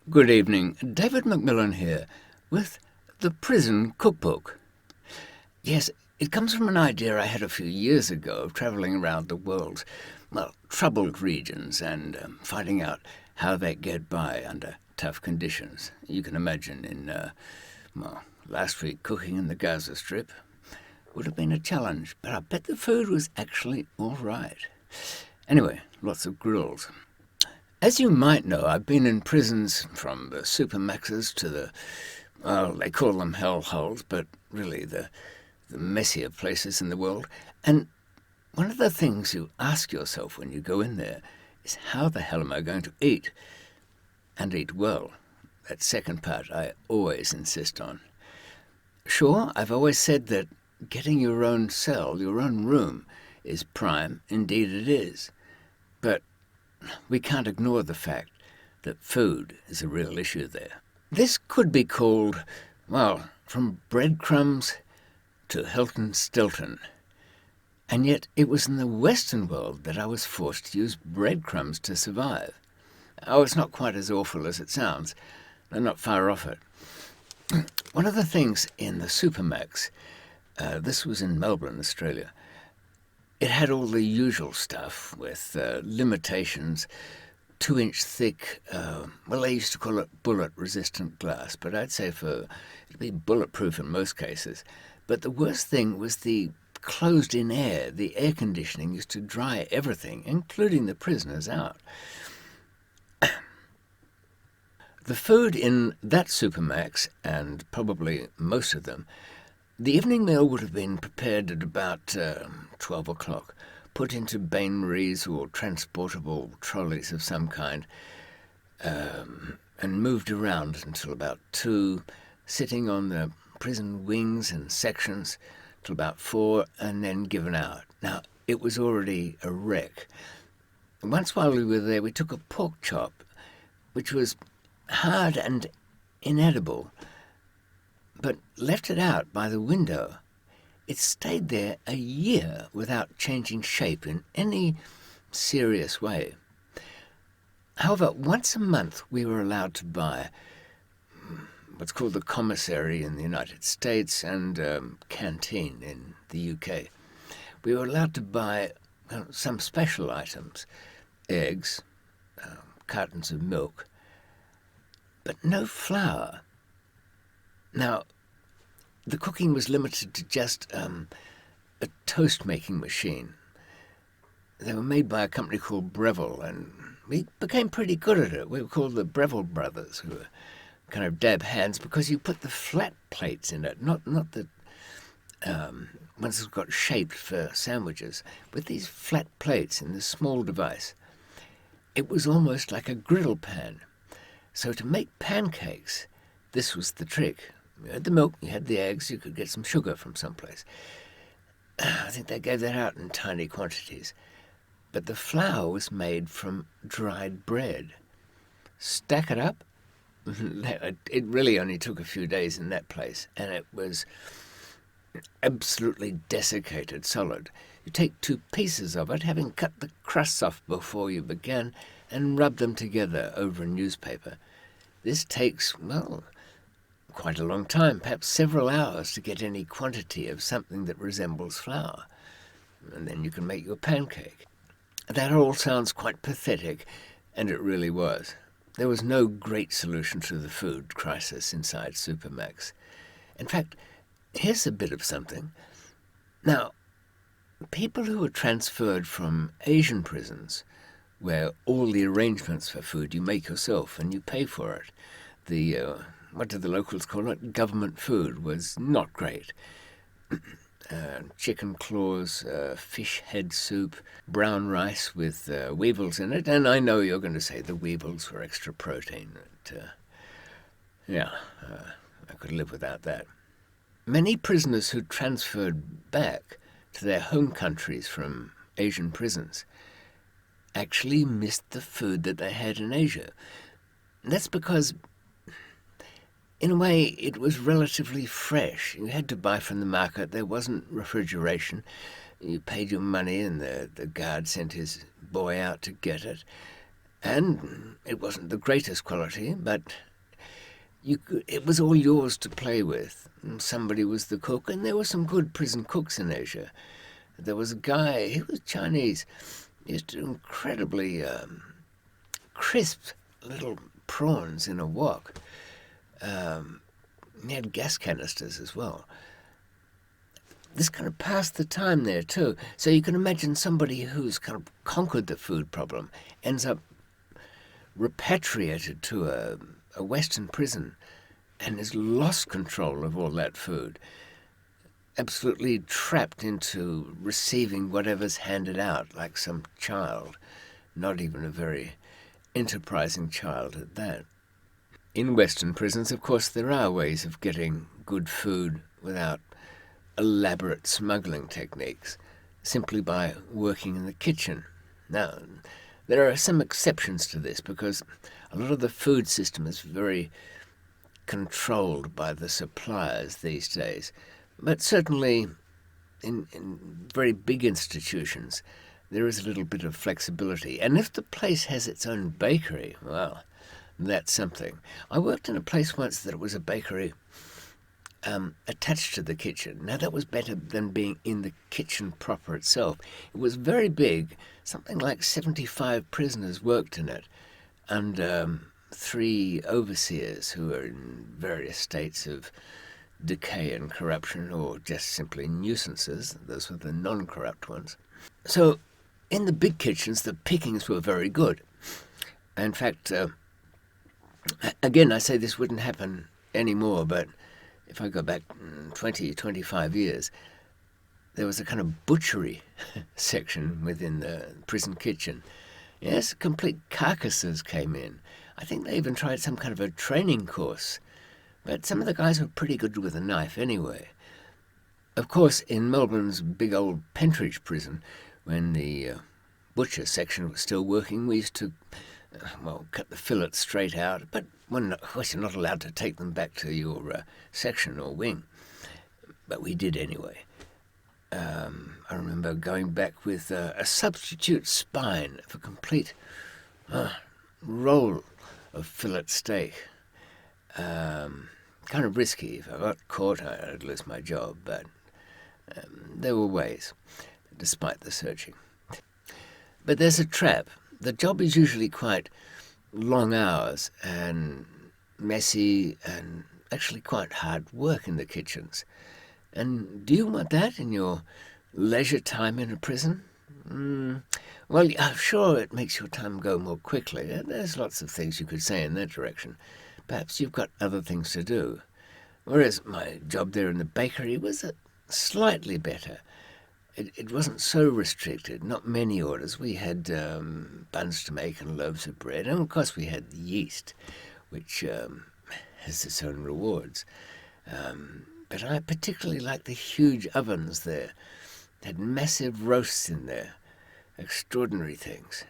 Good evening. David McMillan here with the Prison Cookbook. Yes, it comes from an idea I had a few years ago of travelling around the world's, troubled regions and finding out how they get by under tough conditions. You can imagine last week cooking in the Gaza Strip would have been a challenge, but I bet the food was actually all right. Anyway, lots of grills. As you might know, I've been in prisons from the supermaxes to they call them hellholes, but really the messier places in the world. And one of the things you ask yourself when you go in there is, how the hell am I going to eat? And eat well. That second part I always insist on. Sure, I've always said that getting your own cell, your own room, is prime. Indeed it is. But we can't ignore the fact that food is a real issue there. This could be called, from breadcrumbs to Hilton Stilton. And yet it was in the Western world that I was forced to use breadcrumbs to survive. Oh, it's not quite as awful as it sounds. They're not far off it. One of the things in the Supermax, this was in Melbourne, Australia, it had all the usual stuff with limitations, 2-inch thick, they used to call it bullet-resistant glass, but I'd say it'd be bulletproof in most cases. But the worst thing was the closed-in air. The air conditioning used to dry everything, including the prisoners, out. The food in that Supermax, and probably most of them, the evening meal would have been prepared at about 12 o'clock, put into bain-maries or transportable trolleys of some kind, and moved around until about 2, sitting on the prison wings and sections till about 4, and then given out. Now, it was already a wreck. Once while we were there, we took a pork chop, which was hard and inedible, but left it out by the window. It stayed there a year without changing shape in any serious way. However, once a month we were allowed to buy what's called the commissary in the United States and canteen in the UK. We were allowed to buy some special items, eggs, cartons of milk, but no flour. Now, the cooking was limited to just a toast-making machine. They were made by a company called Breville, and we became pretty good at it. We were called the Breville brothers, who were kind of dab hands, because you put the flat plates in it, not the ones that got shaped for sandwiches, but these flat plates in this small device. It was almost like a griddle pan. So to make pancakes, this was the trick. You had the milk, you had the eggs, you could get some sugar from someplace. I think they gave that out in tiny quantities. But the flour was made from dried bread. Stack it up. It really only took a few days in that place, and it was absolutely desiccated solid. You take 2 pieces of it, having cut the crusts off before you began, and rub them together over a newspaper. This takes, quite a long time, perhaps several hours, to get any quantity of something that resembles flour. And then you can make your pancake. That all sounds quite pathetic, and it really was. There was no great solution to the food crisis inside Supermax. In fact, here's a bit of something. Now, people who were transferred from Asian prisons, where all the arrangements for food you make yourself and you pay for it, what do the locals call it? Government food was not great. Chicken claws, fish head soup, brown rice with weevils in it. And I know you're going to say the weevils were extra protein. I could live without that. Many prisoners who transferred back to their home countries from Asian prisons actually missed the food that they had in Asia. And that's because, in a way, it was relatively fresh. You had to buy from the market. There wasn't refrigeration. You paid your money and the guard sent his boy out to get it. And it wasn't the greatest quality, but it was all yours to play with. And somebody was the cook, and there were some good prison cooks in Asia. There was a guy, he was Chinese. He used to do incredibly crisp little prawns in a wok. He had gas canisters as well. This kind of passed the time there too. So you can imagine somebody who's kind of conquered the food problem ends up repatriated to a Western prison and has lost control of all that food, absolutely trapped into receiving whatever's handed out, like some child, not even a very enterprising child at that. In Western prisons, of course, there are ways of getting good food without elaborate smuggling techniques, simply by working in the kitchen. Now, there are some exceptions to this because a lot of the food system is very controlled by the suppliers these days. But certainly in very big institutions, there is a little bit of flexibility. And if the place has its own bakery, well, that's something. I worked in a place once that it was a bakery attached to the kitchen. Now, that was better than being in the kitchen proper itself. It was very big. Something like 75 prisoners worked in it, and 3 overseers who were in various states of decay and corruption, or just simply nuisances. Those were the non-corrupt ones. So in the big kitchens, the pickings were very good. In fact, again, I say this wouldn't happen anymore, but if I go back 20, 25 years, there was a kind of butchery section within the prison kitchen. Yes, complete carcasses came in. I think they even tried some kind of a training course, but some of the guys were pretty good with a knife anyway. Of course, in Melbourne's big old Pentridge prison, when the butcher section was still working, we used to, cut the fillets straight out, but of course you're not allowed to take them back to your section or wing, but we did anyway. I remember going back with a substitute spine of a complete roll of fillet steak. Kind of risky. If I got caught, I'd lose my job, but there were ways, despite the searching. But there's a trap. The job is usually quite long hours and messy and actually quite hard work in the kitchens. And do you want that in your leisure time in a prison? Well, I'm sure it makes your time go more quickly. There's lots of things you could say in that direction. Perhaps you've got other things to do. Whereas my job there in the bakery was slightly better. It wasn't so restricted, not many orders. We had buns to make and loaves of bread, and of course we had yeast, which has its own rewards. But I particularly liked the huge ovens there. They had massive roasts in there, extraordinary things.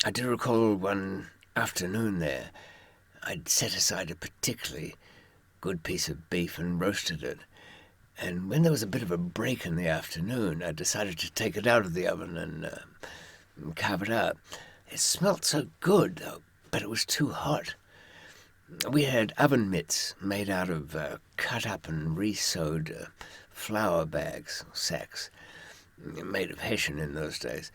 I do recall one afternoon there, I'd set aside a particularly good piece of beef and roasted it. And when there was a bit of a break in the afternoon, I decided to take it out of the oven and carve it up. It smelt so good, though, but it was too hot. We had oven mitts made out of cut up and re-sewed flour bags, sacks, made of hessian in those days.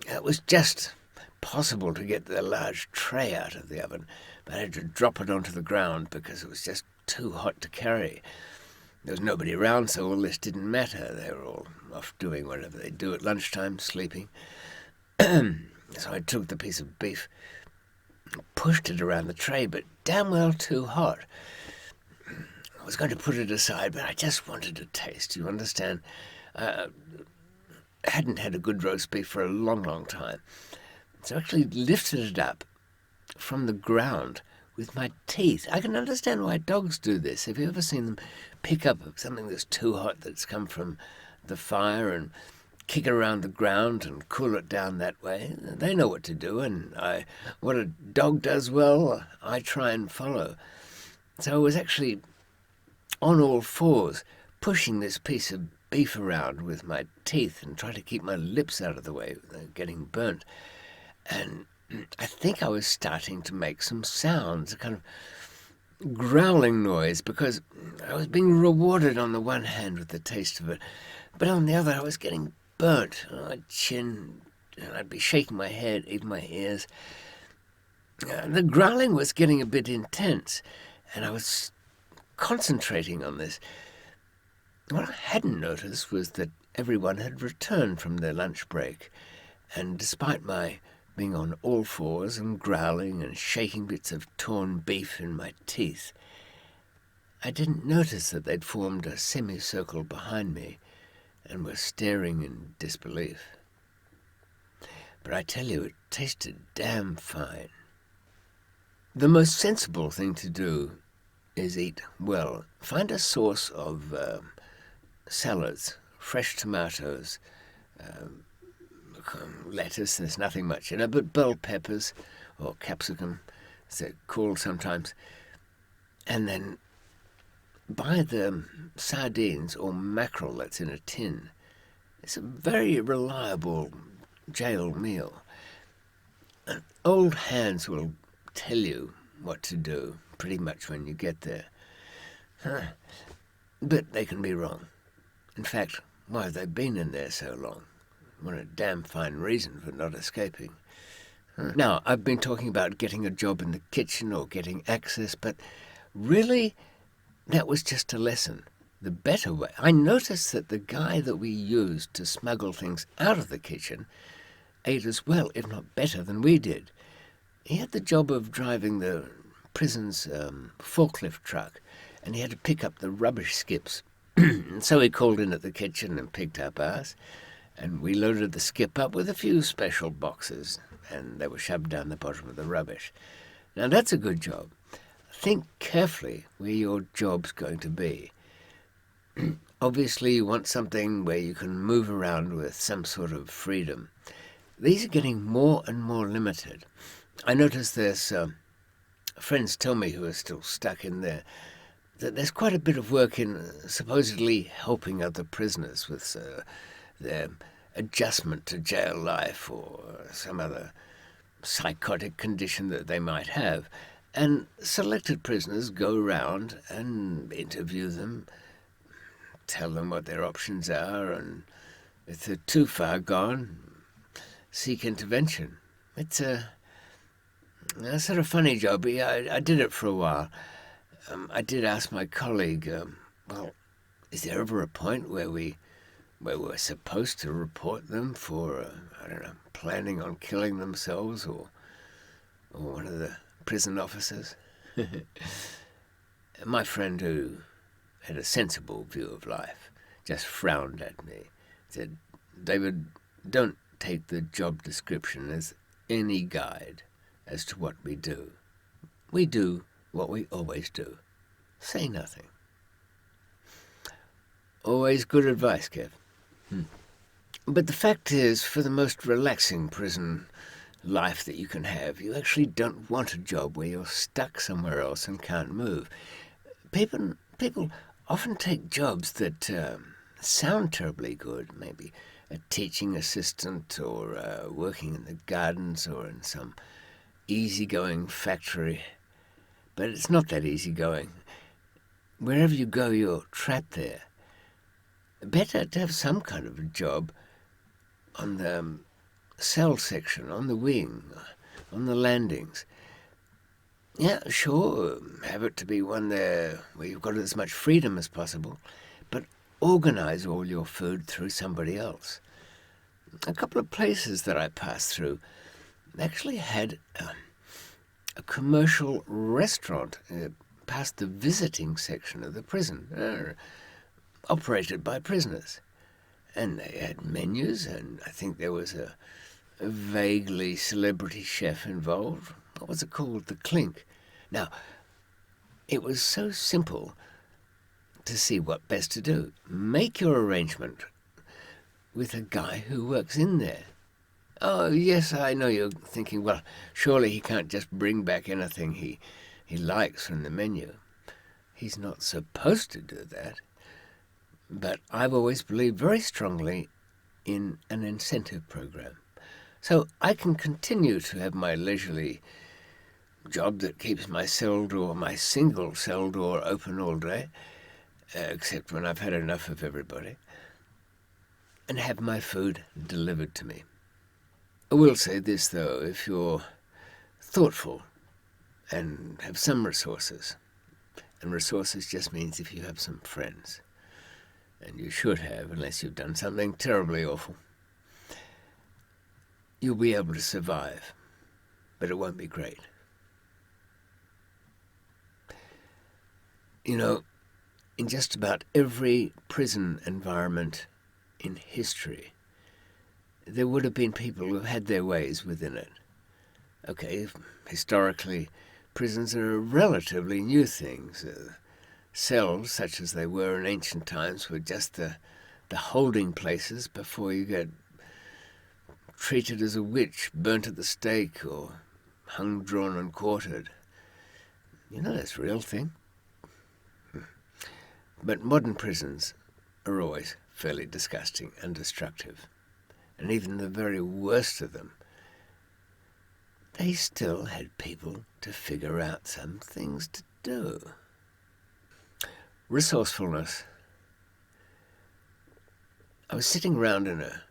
It was just possible to get the large tray out of the oven, but I had to drop it onto the ground because it was just too hot to carry. There was nobody around, so all this didn't matter. They were all off doing whatever they do at lunchtime, sleeping. So I took the piece of beef and pushed it around the tray, but damn well too hot. I was going to put it aside, but I just wanted to taste, you understand? I hadn't had a good roast beef for a long, long time. So I actually lifted it up from the ground with my teeth. I can understand why dogs do this. Have you ever seen them pick up something that's too hot that's come from the fire and kick it around the ground and cool it down that way? They know what to do, and what a dog does well, I try and follow. So I was actually on all fours, pushing this piece of beef around with my teeth and trying to keep my lips out of the way without getting burnt. And I think I was starting to make some sounds, a kind of growling noise, because I was being rewarded on the one hand with the taste of it, but on the other I was getting burnt on my chin, and I'd be shaking my head, even my ears. The growling was getting a bit intense, and I was concentrating on this. What I hadn't noticed was that everyone had returned from their lunch break, and despite my being on all fours and growling and shaking bits of torn beef in my teeth, I didn't notice that they'd formed a semicircle behind me and were staring in disbelief. But I tell you, it tasted damn fine. The most sensible thing to do is eat well. Find a source of salads, fresh tomatoes, lettuce, there's nothing much in it, but bell peppers, or capsicum, as they're called sometimes. And then buy the sardines or mackerel that's in a tin. It's a very reliable jail meal. And old hands will tell you what to do pretty much when you get there. But they can be wrong. In fact, why have they been in there so long? What a damn fine reason for not escaping. Now, I've been talking about getting a job in the kitchen or getting access, but really, that was just a lesson. The better way. I noticed that the guy that we used to smuggle things out of the kitchen ate as well, if not better, than we did. He had the job of driving the prison's forklift truck, and he had to pick up the rubbish skips. And so he called in at the kitchen and picked up ours. And we loaded the skip up with a few special boxes, and they were shoved down the bottom of the rubbish. Now, that's a good job. Think carefully where your job's going to be. Obviously, you want something where you can move around with some sort of freedom. These are getting more and more limited. I notice there's friends tell me who are still stuck in there that there's quite a bit of work in supposedly helping other prisoners with their adjustment to jail life or some other psychotic condition that they might have. And selected prisoners go around and interview them, tell them what their options are, and if they're too far gone, seek intervention. It's a sort of funny job. I did it for a while. I did ask my colleague, well, is there ever a point where we're supposed to report them for, planning on killing themselves or one of the prison officers? My friend, who had a sensible view of life, just frowned at me, said, David, don't take the job description as any guide as to what we do. We do what we always do. Say nothing. Always good advice, Kev. But the fact is, for the most relaxing prison life that you can have, you actually don't want a job where you're stuck somewhere else and can't move. People often take jobs that sound terribly good, maybe a teaching assistant or working in the gardens or in some easygoing factory. But it's not that easygoing. Wherever you go, you're trapped there. Better to have some kind of a job on the cell section, on the wing, on the landings. Yeah, sure, have it to be one there where you've got as much freedom as possible, but organise all your food through somebody else. A couple of places that I passed through actually had a commercial restaurant past the visiting section of the prison, operated by prisoners. And they had menus, and I think there was a vaguely celebrity chef involved. What was it called? The Clink. Now, it was so simple to see what best to do. Make your arrangement with a guy who works in there. Oh, yes, I know you're thinking, well, surely he can't just bring back anything he likes from the menu. He's not supposed to do that. But I've always believed very strongly in an incentive program. So I can continue to have my leisurely job that keeps my single cell door open all day, except when I've had enough of everybody, and have my food delivered to me. I will say this, though, if you're thoughtful and have some resources, and resources just means if you have some friends, and you should have, unless you've done something terribly awful, you'll be able to survive, but it won't be great. You know, in just about every prison environment in history, there would have been people who had their ways within it. Okay, historically, prisons are a relatively new thing. Cells, such as they were in ancient times, were just the holding places before you get treated as a witch, burnt at the stake, or hung, drawn, and quartered. You know, that's a real thing. But modern prisons are always fairly disgusting and destructive. And even the very worst of them, they still had people to figure out some things to do. Resourcefulness. I was sitting around in a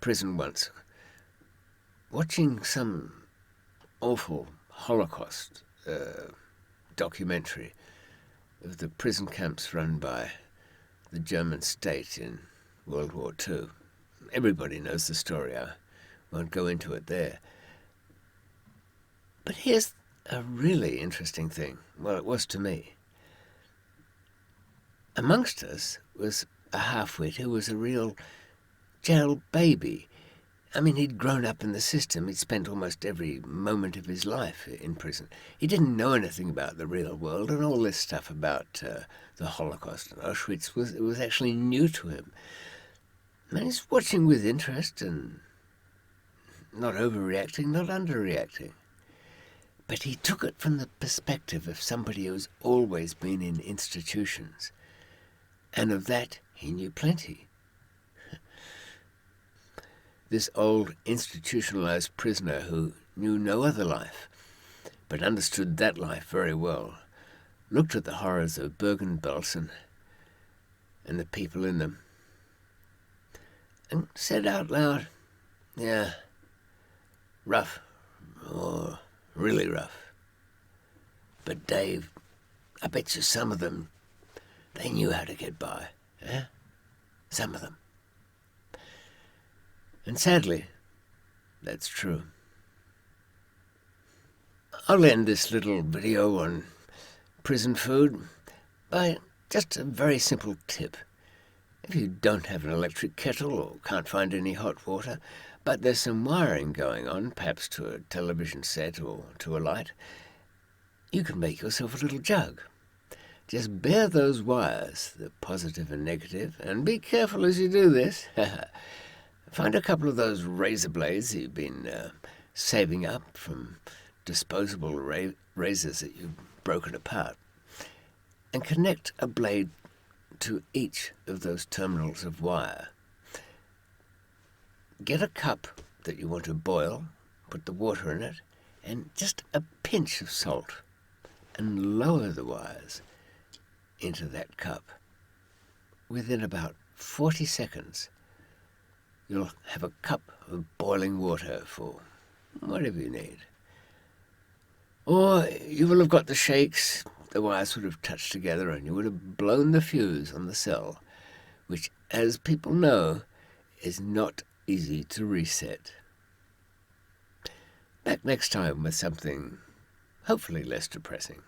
prison once, watching some awful Holocaust documentary of the prison camps run by the German state in World War II. Everybody knows the story. I won't go into it there. But here's a really interesting thing. Well, it was to me. Amongst us was a half-wit who was a real jail baby. I mean, he'd grown up in the system. He'd spent almost every moment of his life in prison. He didn't know anything about the real world, and all this stuff about the Holocaust and Auschwitz was actually new to him. And he's watching with interest and not overreacting, not underreacting. But he took it from the perspective of somebody who's always been in institutions. And of that, he knew plenty. This old institutionalized prisoner who knew no other life, but understood that life very well, looked at the horrors of Bergen-Belsen and the people in them, and said out loud, yeah, rough, or really rough. But Dave, I bet you some of them, they knew how to get by, eh? Some of them. And sadly, that's true. I'll end this little video on prison food by just a very simple tip. If you don't have an electric kettle or can't find any hot water, but there's some wiring going on, perhaps to a television set or to a light, you can make yourself a little jug. Just bare those wires, the positive and negative, and be careful as you do this. Find a couple of those razor blades you've been saving up from disposable razors that you've broken apart, and connect a blade to each of those terminals of wire. Get a cup that you want to boil, put the water in it, and just a pinch of salt, and lower the wires into that cup. Within about 40 seconds, you'll have a cup of boiling water for whatever you need. Or you will have got the shakes, the wires would have touched together, and you would have blown the fuse on the cell, which, as people know, is not easy to reset. Back next time with something hopefully less depressing.